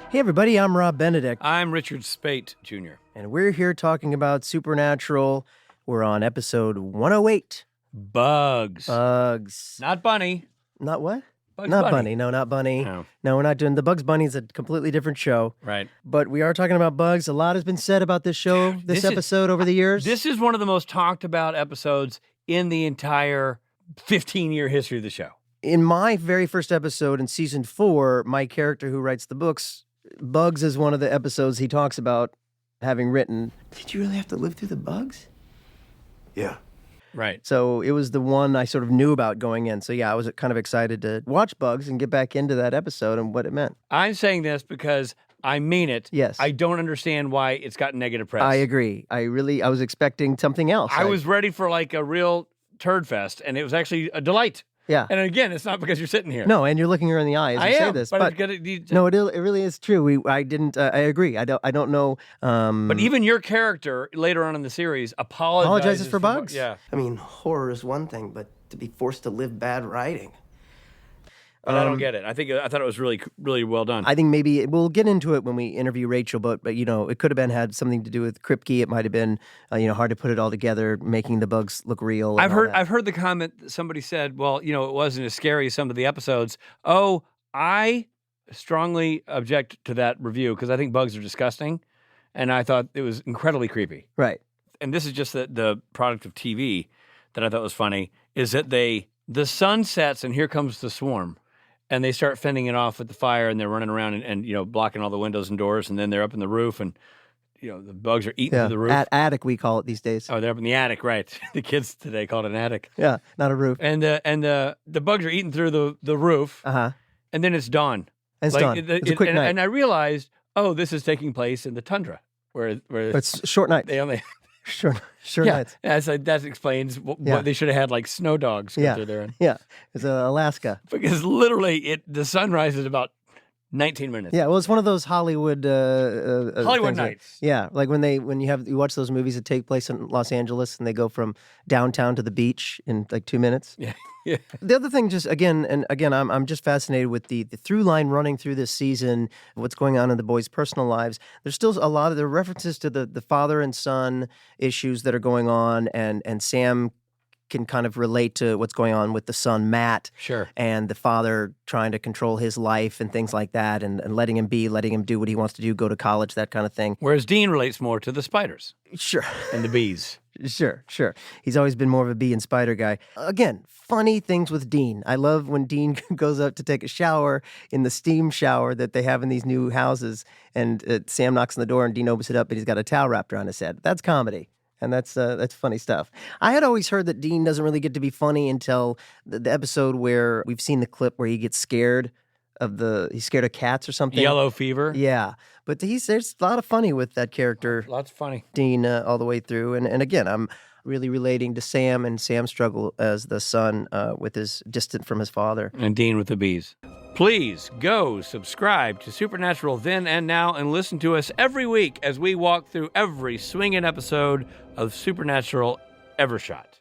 Hey everybody, I'm Rob Benedict. I'm Richard Speight, Jr. And we're here talking about Supernatural. We're on episode 108. Bugs. Bugs. Not Bunny. Not what? Bugs Not Bunny. Bunny. No, not Bunny. No. No, we're not doing... The Bugs Bunny is a completely different show. Right. But we are talking about bugs. A lot has been said about this show, this episode over the years. This is one of the most talked about episodes in the entire 15-year history of the show. In my very first episode in season 4, my character who writes the books, Bugs is one of the episodes he talks about having written. Did you really have to live through the bugs? Yeah. Right. So it was the one I sort of knew about going in. So yeah, I was kind of excited to watch Bugs and get back into that episode and what it meant. I'm saying this because I mean it. Yes. I don't understand why it's gotten negative press. I agree. I was expecting something else. I was ready for like a real turd fest, and it was actually a delight. Yeah. And again, it's not because you're sitting here. No, and you're looking her in the eye as you say this. But no, it really is true. I agree. I don't know. But even your character later on in the series apologizes for bugs. Yeah. I mean, horror is one thing, but to be forced to live bad writing. But I don't get it. I thought it was really, really well done. I think maybe we'll get into it when we interview Rachel, but you know, it could have had something to do with Kripke. It might have been hard to put it all together, making the bugs look real. I've heard the comment that somebody said, well, it wasn't as scary as some of the episodes. Oh, I strongly object to that review because I think bugs are disgusting, and I thought it was incredibly creepy. Right. And this is just the product of TV that I thought was funny, is that the sun sets and here comes the swarm. And they start fending it off with the fire, and they're running around and blocking all the windows and doors, and then they're up in the roof, and the bugs are eating through the roof. Attic, we call it these days. Oh, they're up in the attic, right? The kids today call it an attic. Yeah, not a roof. And the bugs are eating through the roof. And then it's dawn. And it's dawn. It's a quick night. And I realized, this is taking place in the tundra, where it's a short night. They only. Sure nights. That explains what they should have had, like snow dogs go through there. Yeah, it's Alaska. Because literally, the sun rises about 19 minutes. Yeah, well, it's one of those Hollywood Hollywood nights. Yeah, like when you watch those movies that take place in Los Angeles and they go from downtown to the beach in like 2 minutes. Yeah. The other thing, just again, I'm just fascinated with the through line running through this season, what's going on in the boys' personal lives. There's still a lot of the references to the father and son issues that are going on, and Sam can kind of relate to what's going on with the son, Matt. Sure. And the father trying to control his life and things like that, and letting him do what he wants to do, go to college, that kind of thing. Whereas Dean relates more to the spiders. Sure. And the bees. Sure. He's always been more of a bee and spider guy. Again, funny things with Dean. I love when Dean goes up to take a shower in the steam shower that they have in these new houses, and Sam knocks on the door and Dean opens it up and he's got a towel wrapped around his head. That's comedy. And that's funny stuff. I had always heard that Dean doesn't really get to be funny until the episode where we've seen the clip where he gets scared he's scared of cats or something. Yellow fever. Yeah. But there's a lot of funny with that character. Lots of funny. Dean all the way through. And again, I'm really relating to Sam and Sam's struggle as the son with his distant from his father. And Dean with the bees. Please go subscribe to Supernatural Then and Now and listen to us every week as we walk through every swinging episode of Supernatural ever shot.